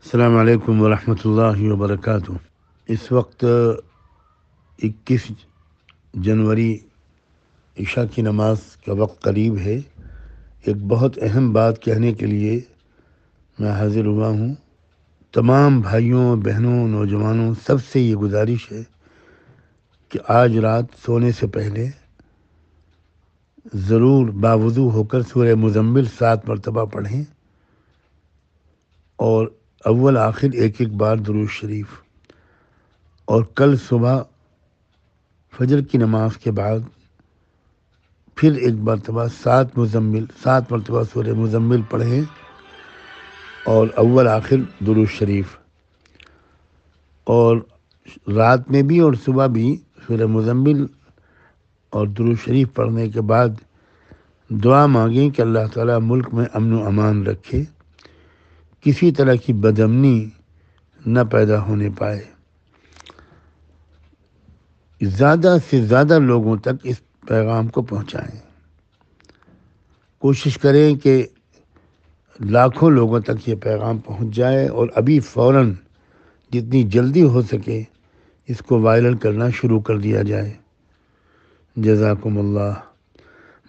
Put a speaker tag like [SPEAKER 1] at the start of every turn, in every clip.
[SPEAKER 1] السلام علیکم ورحمۃ اللہ وبرکاتہ۔ اس وقت 21 جنوری عشاء کی نماز کا وقت قریب ہے۔ ایک بہت اہم بات کہنے کے لیے میں حاضر ہوا ہوں۔ تمام بھائیوں، بہنوں، نوجوانوں سب سے یہ گزارش ہے کہ آج رات سونے سے پہلے ضرور باوضو ہو کر سورہ مزمل 7 مرتبہ پڑھیں اور اول آخر ایک بار درود شریف، اور کل صبح فجر کی نماز کے بعد پھر ایک مرتبہ 7 مرتبہ سورہ مزمل پڑھیں اور اول آخر درود شریف، اور رات میں بھی اور صبح بھی سورہ مزمل اور درود شریف پڑھنے کے بعد دعا مانگیں کہ اللہ تعالیٰ ملک میں امن و امان رکھے، کسی طرح کی بدامنی نہ پیدا ہونے پائے، زیادہ سے زیادہ لوگوں تک اس پیغام کو پہنچائیں۔ کوشش کریں کہ لاکھوں لوگوں تک یہ پیغام پہنچ جائے، اور ابھی فوراً جتنی جلدی ہو سکے اس کو وائرل کرنا شروع کر دیا جائے۔ جزاکم اللہ۔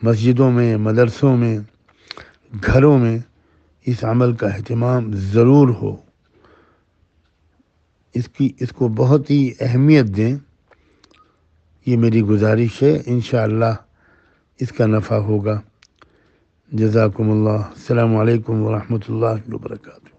[SPEAKER 1] مسجدوں میں، مدرسوں میں، گھروں میں اس عمل کا اہتمام ضرور ہو، اس کو بہت ہی اہمیت دیں، یہ میری گزارش ہے۔ انشاءاللہ اس کا نفع ہوگا۔ جزاکم اللہ۔ السلام علیکم ورحمۃ اللہ وبرکاتہ۔